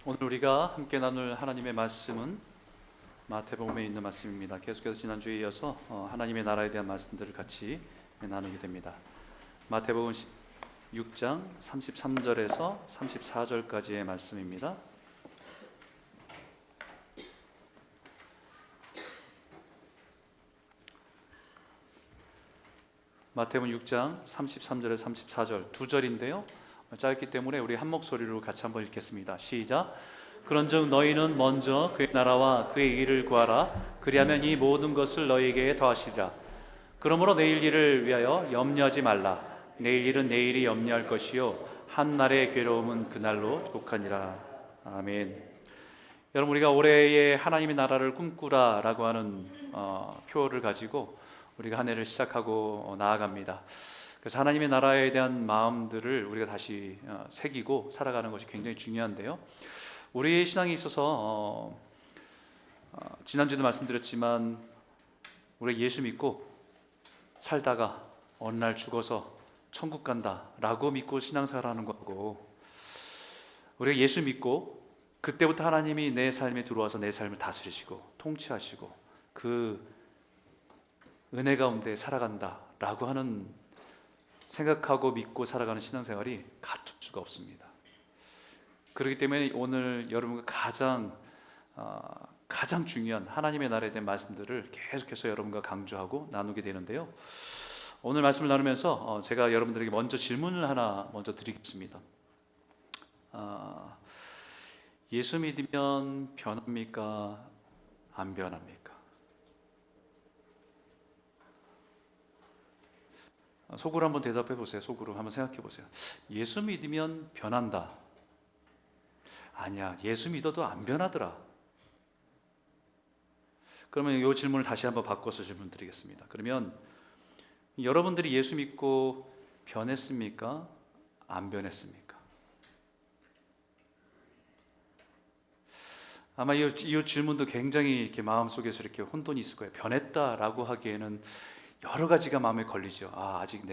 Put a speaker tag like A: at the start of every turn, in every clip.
A: 오늘 우리가 함께 나눌 하나님의 말씀은 마태복음에 있는 말씀입니다. 계속해서 지난주에 이어서 하나님의 나라에 대한 말씀들을 같이 나누게 됩니다. 마태복음 6장 33절에서 34절까지의 말씀입니다. 마태복음 6장 33절에서 34절 두 절인데요, 짧기 때문에 우리 한 목소리로 같이 한번 읽겠습니다. 시작. 그런즉 너희는 먼저 그의 나라와 그의 의를 구하라. 그리하면 이 모든 것을 너희에게 더하시리라. 그러므로 내일 일을 위하여 염려하지 말라. 내일 일은 내일이 염려할 것이요 한 날의 괴로움은 그날로 족하니라. 아멘. 여러분, 우리가 올해의 하나님의 나라를 꿈꾸라라고 하는 표를 가지고 우리가 한 해를 시작하고 나아갑니다. 그래서 하나님의 나라에 대한 마음들을 우리가 다시 새기고 살아가는 것이 굉장히 중요한데요, 우리의 신앙에 있어서 지난주에도 말씀드렸지만 우리가 예수 믿고 살다가 어느 날 죽어서 천국 간다라고 믿고 신앙생활하는 거고, 우리가 예수 믿고 그때부터 하나님이 내 삶에 들어와서 내 삶을 다스리시고 통치하시고 그 은혜 가운데 살아간다라고 하는 생각하고 믿고 살아가는 신앙생활이 같을 수가 없습니다. 그렇기 때문에 오늘 여러분과 가장 중요한 하나님의 나라에 대한 말씀들을 계속해서 여러분과 강조하고 나누게 되는데요, 오늘 말씀을 나누면서 제가 여러분들에게 먼저 질문을 하나 먼저 드리겠습니다. 예수 믿으면 변합니까? 안 변합니까? 속으로 한번 대답해 보세요. 속으로 한번 생각해 보세요. 예수 믿으면 변한다. 아니야, 예수 믿어도 안 변하더라. 그러면 이 질문을 다시 한번 바꿔서 질문 드리겠습니다. 그러면 여러분들이 예수 믿고 변했습니까? 안 변했습니까? 아마 이 질문도 굉장히 이렇게 마음속에서 이렇게 혼돈이 있을 거예요. 변했다라고 하기에는 여러 가지가 마음에 걸리죠. 아직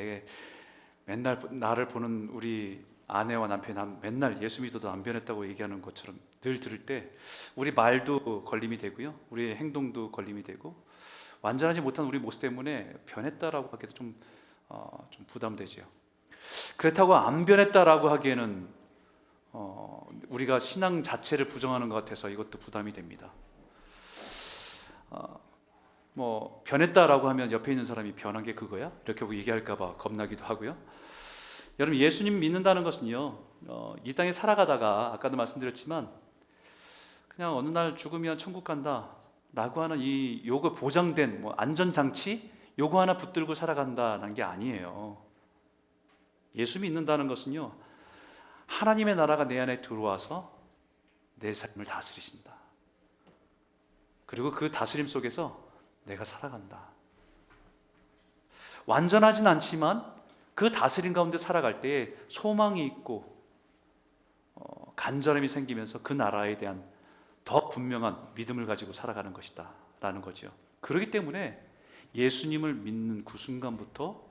A: 맨날 나를 보는 우리 아내와 남편이 맨날 예수 믿어도 안 변했다고 얘기하는 것처럼 늘 들을 때 우리 말도 걸림이 되고요, 우리의 행동도 걸림이 되고, 완전하지 못한 우리 모습 때문에 변했다라고 하기도 좀 부담되죠. 그렇다고 안 변했다라고 하기에는 우리가 신앙 자체를 부정하는 것 같아서 이것도 부담이 됩니다. 변했다라고 하면 옆에 있는 사람이 변한 게 그거야? 이렇게 얘기할까봐 겁나기도 하고요. 여러분, 예수님 믿는다는 것은요, 이 땅에 살아가다가 아까도 말씀드렸지만 그냥 어느 날 죽으면 천국 간다 라고 하는 요거 보장된 안전장치 요거 하나 붙들고 살아간다는 게 아니에요. 예수 믿는다는 것은요, 하나님의 나라가 내 안에 들어와서 내 삶을 다스리신다. 그리고 그 다스림 속에서 내가 살아간다. 완전하진 않지만 그 다스림 가운데 살아갈 때 소망이 있고 간절함이 생기면서 그 나라에 대한 더 분명한 믿음을 가지고 살아가는 것이다 라는 거죠. 그렇기 때문에 예수님을 믿는 그 순간부터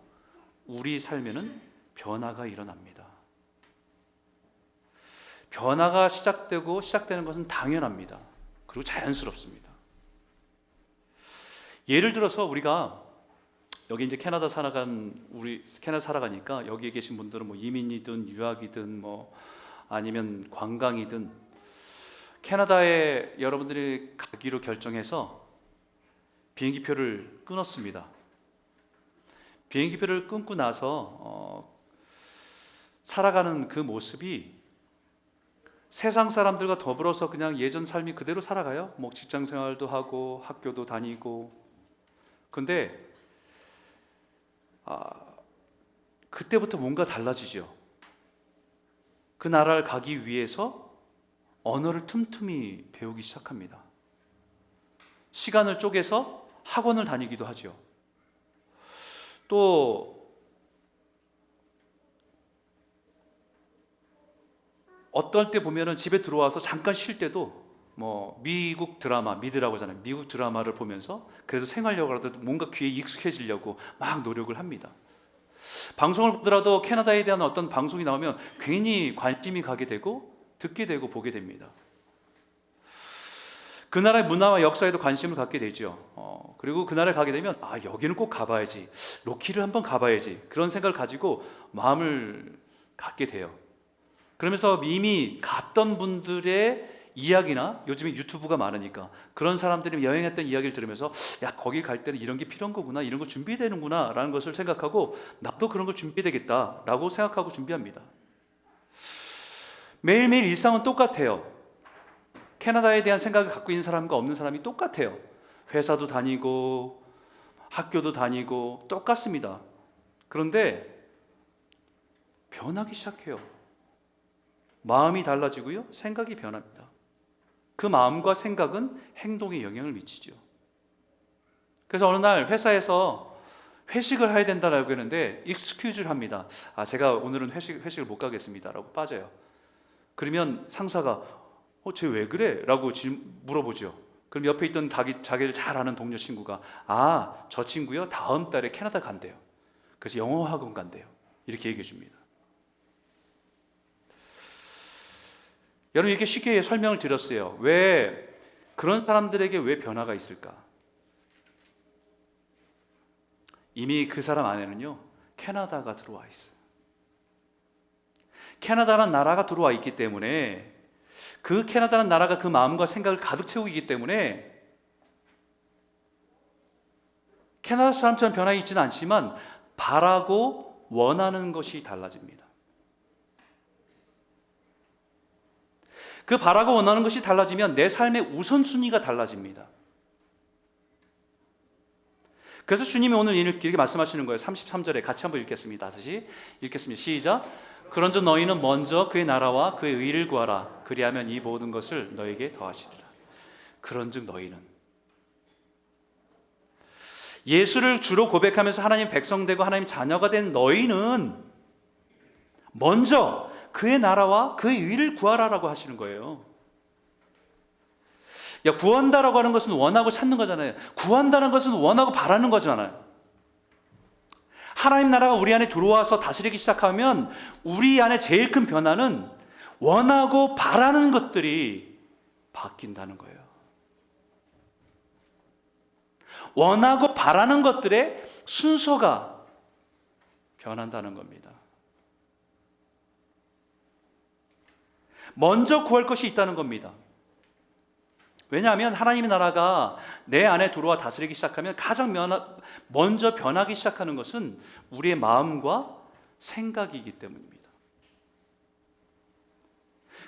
A: 우리 삶에는 변화가 일어납니다. 변화가 시작되는 것은 당연합니다. 그리고 자연스럽습니다. 예를 들어서 우리가 여기 이제 캐나다 살아가니까 여기에 계신 분들은 이민이든 유학이든 아니면 관광이든 캐나다에 여러분들이 가기로 결정해서 비행기표를 끊었습니다. 비행기표를 끊고 나서 살아가는 그 모습이 세상 사람들과 더불어서 그냥 예전 삶이 그대로 살아가요. 직장 생활도 하고 학교도 다니고. 근데 그때부터 뭔가 달라지죠. 그 나라를 가기 위해서 언어를 틈틈이 배우기 시작합니다. 시간을 쪼개서 학원을 다니기도 하죠. 또 어떨 때 보면은 집에 들어와서 잠깐 쉴 때도 미국 드라마, 미드라고 하잖아요. 미국 드라마를 보면서 그래도 생활력으로라도 뭔가 귀에 익숙해지려고 막 노력을 합니다. 방송을 보더라도 캐나다에 대한 어떤 방송이 나오면 괜히 관심이 가게 되고 듣게 되고 보게 됩니다. 그 나라의 문화와 역사에도 관심을 갖게 되죠. 그리고 그 나라에 가게 되면 여기는 꼭 가봐야지, 로키를 한번 가봐야지, 그런 생각을 가지고 마음을 갖게 돼요. 그러면서 이미 갔던 분들의 이야기나, 요즘에 유튜브가 많으니까 그런 사람들이 여행했던 이야기를 들으면서 거기 갈 때는 이런 게 필요한 거구나, 이런 거 준비되는구나 라는 것을 생각하고 나도 그런 걸 준비되겠다 라고 생각하고 준비합니다. 매일매일 일상은 똑같아요. 캐나다에 대한 생각을 갖고 있는 사람과 없는 사람이 똑같아요. 회사도 다니고 학교도 다니고 똑같습니다. 그런데 변하기 시작해요. 마음이 달라지고요, 생각이 변합니다. 그 마음과 생각은 행동에 영향을 미치죠. 그래서 어느 날 회사에서 회식을 해야 된다라고 했는데 익스큐즈를 합니다. 제가 오늘은 회식을 못 가겠습니다 라고 빠져요. 그러면 상사가 쟤 왜 그래? 라고 물어보죠. 그럼 옆에 있던 자기를 잘 아는 동료 친구가 저 친구요, 다음 달에 캐나다 간대요. 그래서 영어 학원 간대요. 이렇게 얘기해 줍니다. 여러분, 이렇게 쉽게 설명을 드렸어요. 왜 그런 사람들에게 왜 변화가 있을까? 이미 그 사람 안에는요, 캐나다가 들어와 있어요. 캐나다라는 나라가 들어와 있기 때문에, 그 캐나다라는 나라가 그 마음과 생각을 가득 채우고 있기 때문에 캐나다 사람처럼 변화가 있지는 않지만 바라고 원하는 것이 달라집니다. 그 바라고 원하는 것이 달라지면 내 삶의 우선순위가 달라집니다. 그래서 주님이 오늘 이렇게 말씀하시는 거예요. 33절에 같이 한번 읽겠습니다. 다시 읽겠습니다. 시작. 그런즉 너희는 먼저 그의 나라와 그의 의를 구하라. 그리하면 이 모든 것을 너에게 더하시리라. 그런즉 너희는, 예수를 주로 고백하면서 하나님 백성 되고 하나님 자녀가 된 너희는 먼저 그의 나라와 그의 의를 구하라라고 하시는 거예요. 구한다라고 하는 것은 원하고 찾는 거잖아요. 구한다는 것은 원하고 바라는 거잖아요. 하나님 나라가 우리 안에 들어와서 다스리기 시작하면 우리 안에 제일 큰 변화는 원하고 바라는 것들이 바뀐다는 거예요. 원하고 바라는 것들의 순서가 변한다는 겁니다. 먼저 구할 것이 있다는 겁니다. 왜냐하면 하나님의 나라가 내 안에 들어와 다스리기 시작하면 가장 먼저 변하기 시작하는 것은 우리의 마음과 생각이기 때문입니다.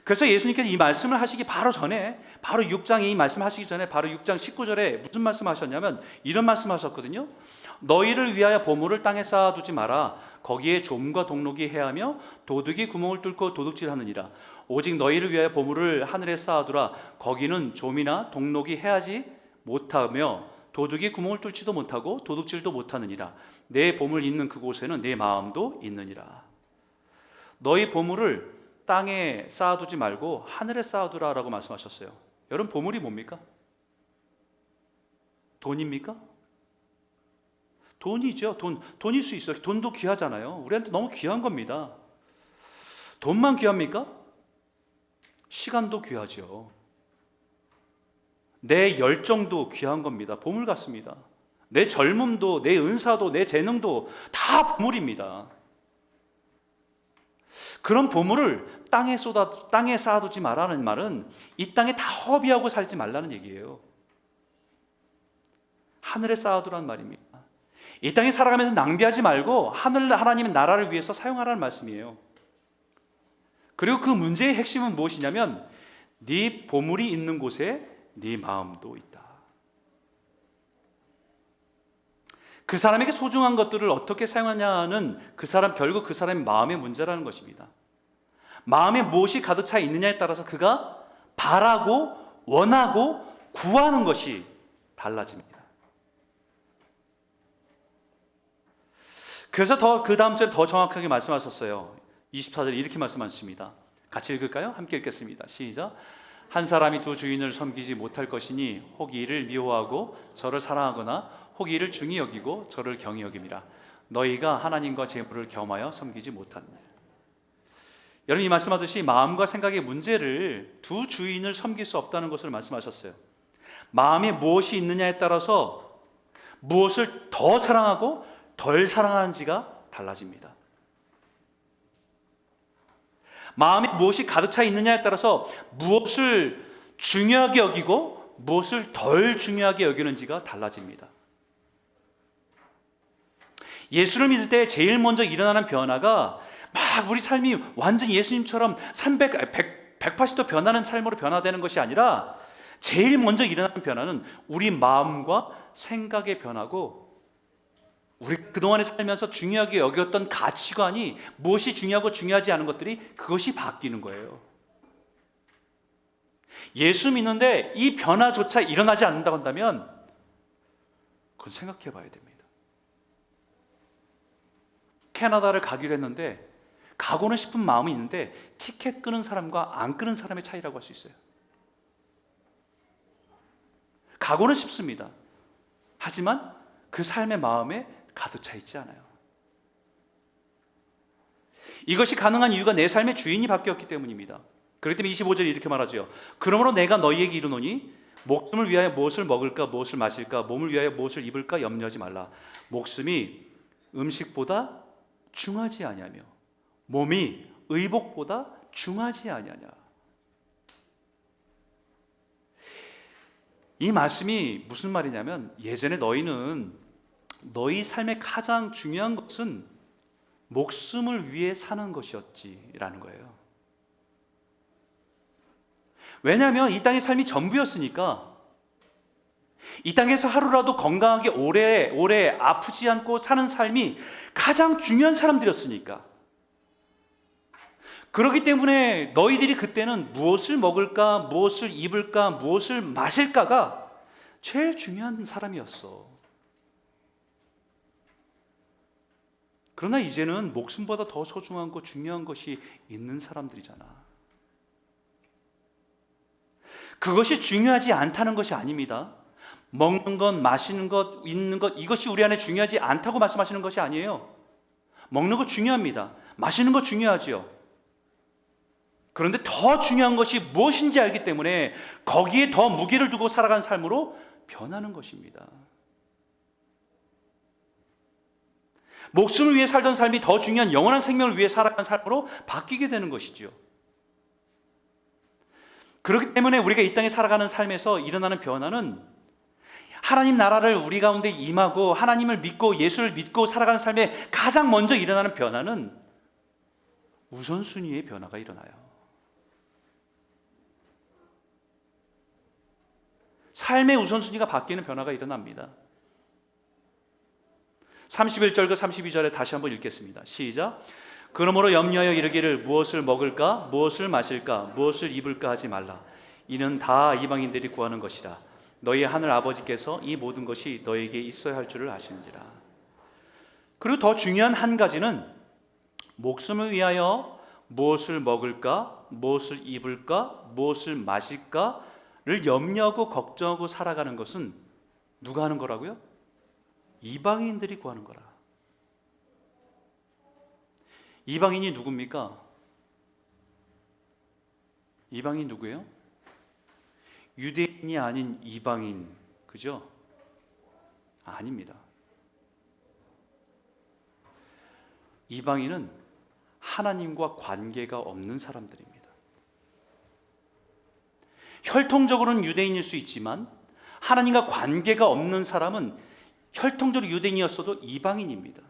A: 그래서 예수님께서 이 말씀을 하시기 바로 전에, 바로 6장에 이 말씀 하시기 전에 바로 6장 19절에 무슨 말씀 하셨냐면 이런 말씀 하셨거든요. 너희를 위하여 보물을 땅에 쌓아두지 마라. 거기에 좀과 동록이 해하며 도둑이 구멍을 뚫고 도둑질하느니라. 오직 너희를 위하여 보물을 하늘에 쌓아두라. 거기는 좀이나 동록이 해하지 못하며 도둑이 구멍을 뚫지도 못하고 도둑질도 못하느니라. 내 보물 있는 그곳에는 내 마음도 있느니라. 너희 보물을 땅에 쌓아두지 말고 하늘에 쌓아두라라고 말씀하셨어요. 여러분, 보물이 뭡니까? 돈입니까? 돈이죠. 돈일 수 있어요. 돈도 귀하잖아요. 우리한테 너무 귀한 겁니다. 돈만 귀합니까? 시간도 귀하죠. 내 열정도 귀한 겁니다. 보물 같습니다. 내 젊음도, 내 은사도, 내 재능도 다 보물입니다. 그런 보물을 땅에 쌓아두지 말라는 말은 이 땅에 다 허비하고 살지 말라는 얘기예요. 하늘에 쌓아두라는 말입니다. 이 땅에 살아가면서 낭비하지 말고 하나님의 나라를 위해서 사용하라는 말씀이에요. 그리고 그 문제의 핵심은 무엇이냐면 네 보물이 있는 곳에 네 마음도 있다. 그 사람에게 소중한 것들을 어떻게 사용하냐는 결국 그 사람의 마음의 문제라는 것입니다. 마음에 무엇이 가득 차 있느냐에 따라서 그가 바라고 원하고 구하는 것이 달라집니다. 그래서 그 다음 절에 더 정확하게 말씀하셨어요. 24절에 이렇게 말씀하십니다. 같이 읽을까요? 함께 읽겠습니다. 시작. 한 사람이 두 주인을 섬기지 못할 것이니 혹 이를 미워하고 저를 사랑하거나 혹 이를 중히 여기고 저를 경히 여김이라. 너희가 하나님과 재물을 겸하여 섬기지 못하느니라. 여러분, 이 말씀하듯이 마음과 생각의 문제를 두 주인을 섬길 수 없다는 것을 말씀하셨어요. 마음에 무엇이 있느냐에 따라서 무엇을 더 사랑하고 덜 사랑하는지가 달라집니다. 마음에 무엇이 가득 차 있느냐에 따라서 무엇을 중요하게 여기고 무엇을 덜 중요하게 여기는지가 달라집니다. 예수를 믿을 때 제일 먼저 일어나는 변화가 막 우리 삶이 완전 예수님처럼 180도 변하는 삶으로 변화되는 것이 아니라 제일 먼저 일어나는 변화는 우리 마음과 생각의 변화고, 우리 그동안에 살면서 중요하게 여겼던 가치관이 무엇이 중요하고 중요하지 않은 것들이 그것이 바뀌는 거예요. 예수 믿는데 이 변화조차 일어나지 않는다고 한다면 그건 생각해 봐야 됩니다. 캐나다를 가기로 했는데 가고는 싶은 마음이 있는데 티켓 끄는 사람과 안 끄는 사람의 차이라고 할 수 있어요. 가고는 싶습니다. 하지만 그 삶의 마음에 가득 차 있지 않아요. 이것이 가능한 이유가 내 삶의 주인이 바뀌었기 때문입니다. 그렇기 때문에 25절에 이렇게 말하죠. 그러므로 내가 너희에게 이르노니 목숨을 위하여 무엇을 먹을까 무엇을 마실까 몸을 위하여 무엇을 입을까 염려하지 말라. 목숨이 음식보다 중하지 아니하며 몸이 의복보다 중하지 아니하냐. 이 말씀이 무슨 말이냐면, 예전에 너희는 너희 삶의 가장 중요한 것은 목숨을 위해 사는 것이었지라는 거예요. 왜냐하면 이 땅의 삶이 전부였으니까. 이 땅에서 하루라도 건강하게 오래 아프지 않고 사는 삶이 가장 중요한 사람들이었으니까. 그렇기 때문에 너희들이 그때는 무엇을 먹을까, 무엇을 입을까, 무엇을 마실까가 제일 중요한 사람이었어. 그러나 이제는 목숨보다 더 소중한 것, 중요한 것이 있는 사람들이잖아. 그것이 중요하지 않다는 것이 아닙니다. 먹는 것, 마시는 것, 입는 것, 이것이 우리 안에 중요하지 않다고 말씀하시는 것이 아니에요. 먹는 것 중요합니다. 마시는 것 중요하지요. 그런데 더 중요한 것이 무엇인지 알기 때문에 거기에 더 무게를 두고 살아가는 삶으로 변하는 것입니다. 목숨을 위해 살던 삶이 더 중요한 영원한 생명을 위해 살아가는 삶으로 바뀌게 되는 것이지요. 그렇기 때문에 우리가 이 땅에 살아가는 삶에서 일어나는 변화는 하나님 나라를 우리 가운데 임하고 하나님을 믿고 예수를 믿고 살아가는 삶에 가장 먼저 일어나는 변화는 우선순위의 변화가 일어나요. 삶의 우선순위가 바뀌는 변화가 일어납니다. 31절과 32절에 다시 한번 읽겠습니다. 시작. 그러므로 염려하여 이르기를 무엇을 먹을까 무엇을 마실까 무엇을 입을까 하지 말라. 이는 다 이방인들이 구하는 것이라. 너희 하늘 아버지께서 이 모든 것이 너에게 있어야 할 줄을 아시는지라. 그리고 더 중요한 한 가지는 목숨을 위하여 무엇을 먹을까 무엇을 입을까 무엇을 마실까를 염려하고 걱정하고 살아가는 것은 누가 하는 거라고요? 이방인들이 구하는 거라. 이방인이 누굽니까? 이방인 누구예요? 유대인이 아닌 이방인, 그죠? 아닙니다. 이방인은 하나님과 관계가 없는 사람들입니다. 혈통적으로는 유대인일 수 있지만 하나님과 관계가 없는 사람은 혈통적으로 유대인이었어도 이방인입니다.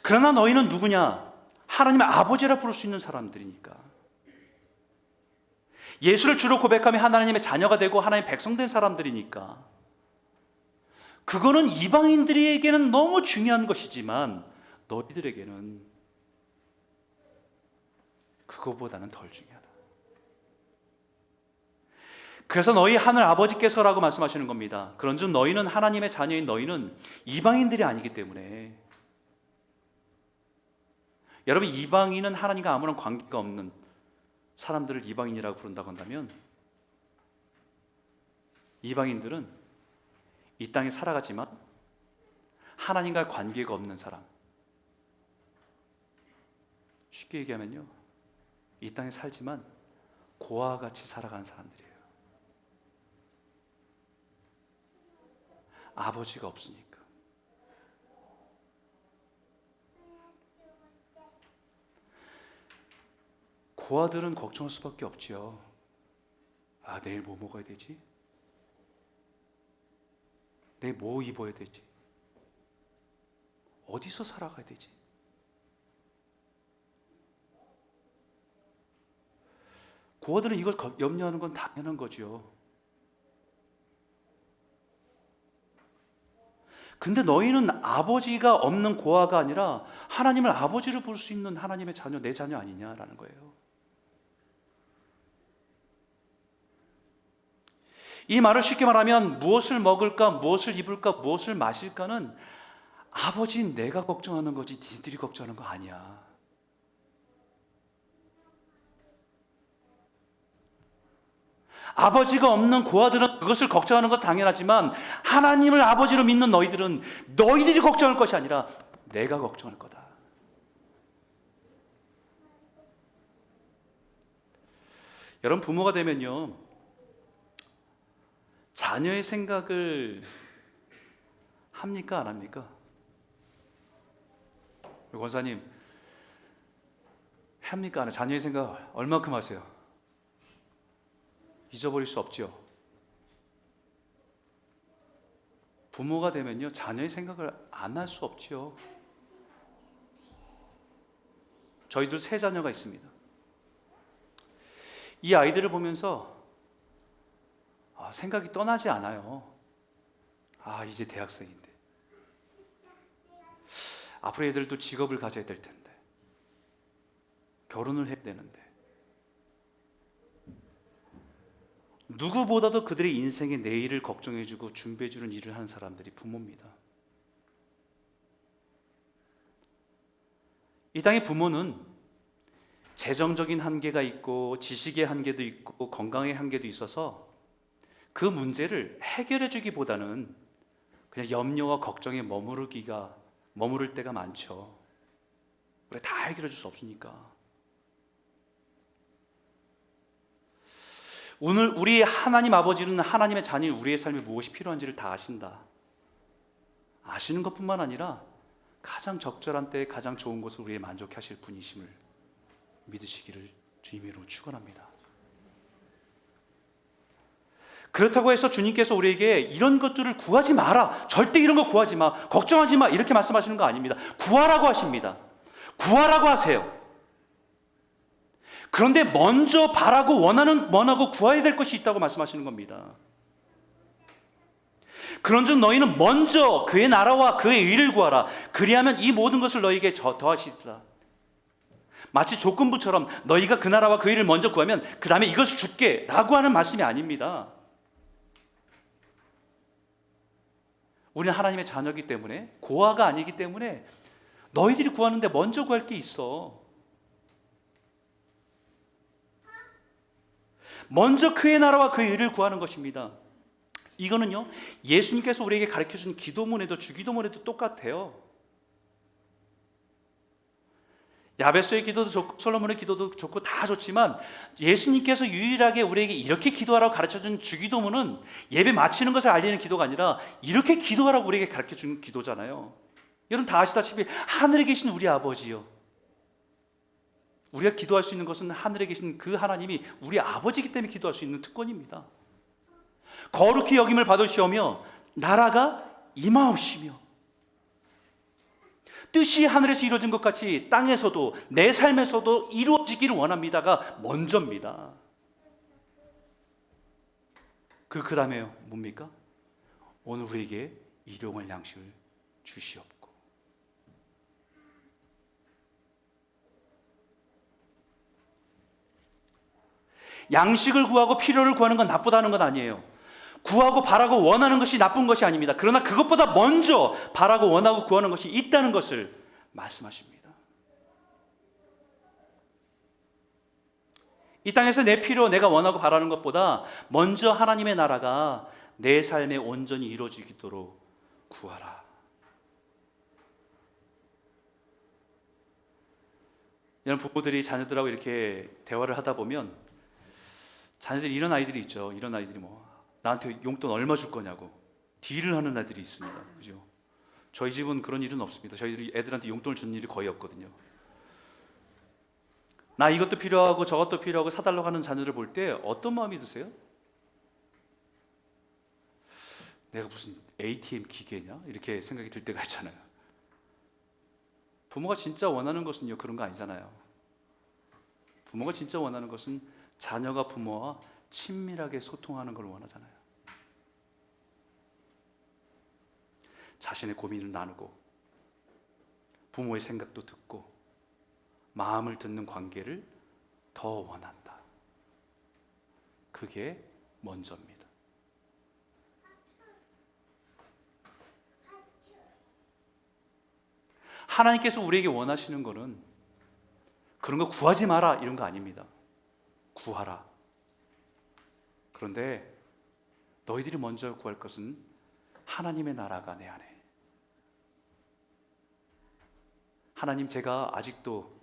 A: 그러나 너희는 누구냐? 하나님의 아버지라 부를 수 있는 사람들이니까. 예수를 주로 고백하며 하나님의 자녀가 되고 하나님의 백성된 사람들이니까. 그거는 이방인들에게는 너무 중요한 것이지만 너희들에게는 그거보다는 덜 중요하다. 그래서 너희 하늘 아버지께서라고 말씀하시는 겁니다. 그런즉 너희는 하나님의 자녀인 너희는 이방인들이 아니기 때문에. 여러분, 이방인은 하나님과 아무런 관계가 없는 사람들을 이방인이라고 부른다고 한다면, 이방인들은 이 땅에 살아가지만 하나님과 관계가 없는 사람. 쉽게 얘기하면요, 이 땅에 살지만 고아와 같이 살아간 사람들이에요. 아버지가 없으니까. 고아들은 걱정할 수밖에 없지요. 아, 내일 뭐 먹어야 되지? 내일 뭐 입어야 되지? 어디서 살아가야 되지? 고아들은 이걸 염려하는 건 당연한 거죠. 근데 너희는 아버지가 없는 고아가 아니라 하나님을 아버지로 부를 수 있는 하나님의 자녀, 내 자녀 아니냐라는 거예요. 이 말을 쉽게 말하면 무엇을 먹을까, 무엇을 입을까, 무엇을 마실까는 아버지인 내가 걱정하는 거지 니들이 걱정하는 거 아니야. 아버지가 없는 고아들은 그것을 걱정하는 것 당연하지만 하나님을 아버지로 믿는 너희들은 너희들이 걱정할 것이 아니라 내가 걱정할 거다. 여러분, 부모가 되면요, 자녀의 생각을 합니까, 안 합니까? 권사님, 합니까, 안 해요? 자녀의 생각 얼마큼 하세요? 잊어버릴 수 없지요. 부모가 되면요, 자녀의 생각을 안 할 수 없지요. 저희들 세 자녀가 있습니다. 이 아이들을 보면서 생각이 떠나지 않아요. 이제 대학생인데 앞으로 애들도 직업을 가져야 될 텐데, 결혼을 해야 되는데, 누구보다도 그들의 인생의 내일을 걱정해주고 준비해주는 일을 하는 사람들이 부모입니다. 이 땅의 부모는 재정적인 한계가 있고 지식의 한계도 있고 건강의 한계도 있어서 그 문제를 해결해 주기보다는 그냥 염려와 걱정에 머무를 때가 많죠. 우리가 다 해결해 줄 수 없으니까. 오늘 우리 하나님 아버지는 하나님의 자녀인 우리의 삶에 무엇이 필요한지를 다 아신다. 아시는 것뿐만 아니라 가장 적절한 때에 가장 좋은 것을 우리에 만족해 하실 분이심을 믿으시기를 주님으로 축원합니다. 그렇다고 해서 주님께서 우리에게 이런 것들을 구하지 마라, 절대 이런 거 구하지 마, 걱정하지 마, 이렇게 말씀하시는 거 아닙니다. 구하라고 하십니다. 구하라고 하세요. 그런데 먼저 바라고 원하고 구해야 될 것이 있다고 말씀하시는 겁니다. 그런즉 너희는 먼저 그의 나라와 그의 의를 구하라. 그리하면 이 모든 것을 너희에게 더하시리라. 마치 조건부처럼 너희가 그 나라와 그 의를 먼저 구하면 그 다음에 이것을 줄게 라고 하는 말씀이 아닙니다. 우리는 하나님의 자녀이기 때문에, 고아가 아니기 때문에 너희들이 구하는데 먼저 구할 게 있어. 먼저 그의 나라와 그의 의를 구하는 것입니다. 이거는요, 예수님께서 우리에게 가르쳐준 기도문에도, 주기도문에도 똑같아요. 야베스의 기도도 좋고 솔로몬의 기도도 좋고 다 좋지만 예수님께서 유일하게 우리에게 이렇게 기도하라고 가르쳐준 주기도문은 예배 마치는 것을 알리는 기도가 아니라 이렇게 기도하라고 우리에게 가르쳐준 기도잖아요. 여러분 다 아시다시피 하늘에 계신 우리 아버지요, 우리가 기도할 수 있는 것은 하늘에 계신 그 하나님이 우리 아버지이기 때문에 기도할 수 있는 특권입니다. 거룩히 여김을 받으시오며 나라가 임하옵시며, 뜻이 하늘에서 이루어진 것 같이 땅에서도 내 삶에서도 이루어지기를 원합니다가 먼저입니다. 그 다음에 뭡니까? 오늘 우리에게 일용할 양식을 주시옵고. 양식을 구하고 필요를 구하는 건 나쁘다는 건 아니에요. 구하고 바라고 원하는 것이 나쁜 것이 아닙니다. 그러나 그것보다 먼저 바라고 원하고 구하는 것이 있다는 것을 말씀하십니다. 이 땅에서 내 필요, 내가 원하고 바라는 것보다 먼저 하나님의 나라가 내 삶에 온전히 이루어지도록 구하라. 여러분, 부모들이 자녀들하고 이렇게 대화를 하다 보면 자녀들이 이런 아이들이 있죠. 이런 아이들이 뭐 나한테 용돈 얼마 줄 거냐고 딜을 하는 아이들이 있습니다. 그죠? 저희 집은 그런 일은 없습니다. 저희들이 애들한테 용돈을 주는 일이 거의 없거든요. 나 이것도 필요하고 저것도 필요하고 사달라고 하는 자녀를 볼 때 어떤 마음이 드세요? 내가 무슨 ATM 기계냐? 이렇게 생각이 들 때가 있잖아요. 부모가 진짜 원하는 것은요, 그런 거 아니잖아요. 부모가 진짜 원하는 것은 자녀가 부모와 친밀하게 소통하는 걸 원하잖아요. 자신의 고민을 나누고 부모의 생각도 듣고 마음을 듣는 관계를 더 원한다. 그게 먼저입니다. 하나님께서 우리에게 원하시는 거는 그런 거 구하지 마라 이런 거 아닙니다. 구하라. 그런데 너희들이 먼저 구할 것은 하나님의 나라가 내 안에. 하나님, 제가 아직도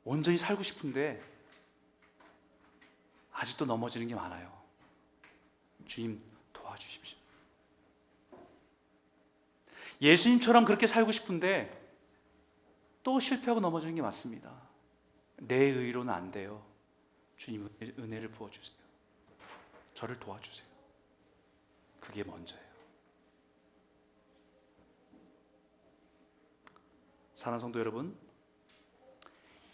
A: 온전히 살고 싶은데 아직도 넘어지는 게 많아요. 주님 도와주십시오. 예수님처럼 그렇게 살고 싶은데 또 실패하고 넘어지는 게 맞습니다. 내 의로는 안 돼요. 주님 은혜를 부어주세요. 저를 도와주세요. 그게 먼저예요. 사랑하는 성도 여러분,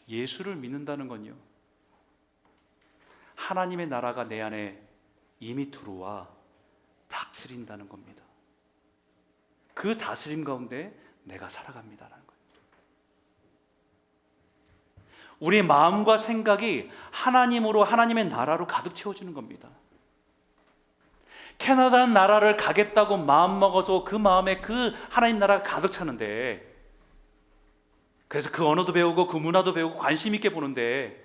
A: 예수를 믿는다는 건요, 하나님의 나라가 내 안에 이미 들어와 다스린다는 겁니다. 그 다스림 가운데 내가 살아갑니다라는 거예요. 우리의 마음과 생각이 하나님으로, 하나님의 나라로 가득 채워지는 겁니다. 캐나다 나라를 가겠다고 마음먹어서 그 마음에 그 하나님 나라가 가득 차는데, 그래서 그 언어도 배우고 그 문화도 배우고 관심 있게 보는데,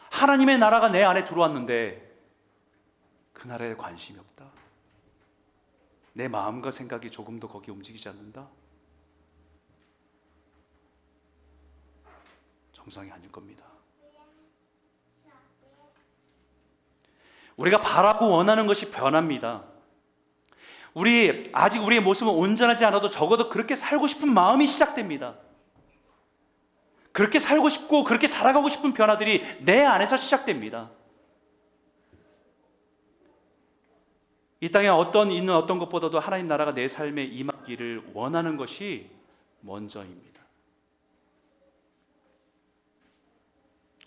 A: 하나님의 나라가 내 안에 들어왔는데 그 나라에 관심이 없다. 내 마음과 생각이 조금도 거기에 움직이지 않는다. 정상이 아닐 겁니다. 우리가 바라고 원하는 것이 변합니다. 아직 우리의 모습은 온전하지 않아도 적어도 그렇게 살고 싶은 마음이 시작됩니다. 그렇게 살고 싶고 그렇게 자라가고 싶은 변화들이 내 안에서 시작됩니다. 이 땅에 있는 어떤 것보다도 하나님 나라가 내 삶에 임하기를 원하는 것이 먼저입니다.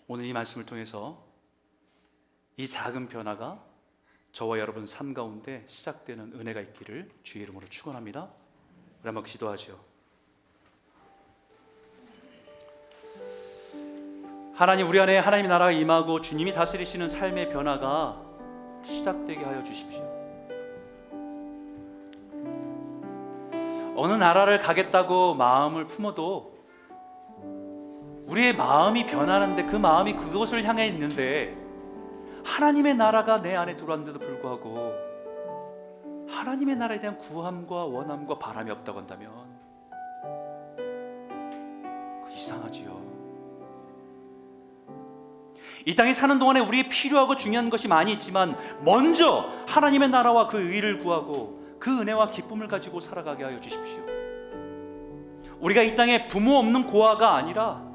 A: 오늘 이 말씀을 통해서 이 작은 변화가 저와 여러분 삶 가운데 시작되는 은혜가 있기를 주의 이름으로 축원합니다. 우리 한번 기도하죠. 하나님, 우리 안에 하나님의 나라가 임하고 주님이 다스리시는 삶의 변화가 시작되게 하여 주십시오. 어느 나라를 가겠다고 마음을 품어도 우리의 마음이 변하는데, 그 마음이 그것을 향해 있는데 하나님의 나라가 내 안에 들어왔는데도 불구하고 하나님의 나라에 대한 구함과 원함과 바람이 없다고 한다면 그 이상하지요. 이 땅에 사는 동안에 우리에 필요하고 중요한 것이 많이 있지만 먼저 하나님의 나라와 그 의를 구하고 그 은혜와 기쁨을 가지고 살아가게 하여 주십시오. 우리가 이 땅에 부모 없는 고아가 아니라,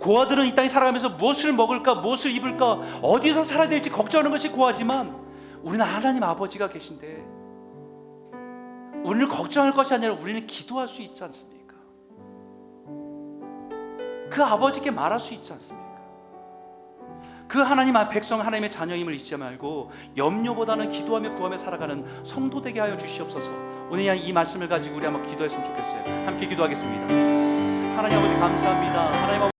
A: 고아들은 이 땅에 살아가면서 무엇을 먹을까, 무엇을 입을까, 어디서 살아야 될지 걱정하는 것이 고아지만 우리는 하나님 아버지가 계신데 우리는 걱정할 것이 아니라 우리는 기도할 수 있지 않습니까? 그 아버지께 말할 수 있지 않습니까? 그 하나님 백성, 하나님의 자녀임을 잊지 말고 염려보다는 기도하며 구하며 살아가는 성도 되게 하여 주시옵소서. 오늘 이 말씀을 가지고 우리 한번 기도했으면 좋겠어요. 함께 기도하겠습니다. 하나님 아버지 감사합니다. 하나님 아버지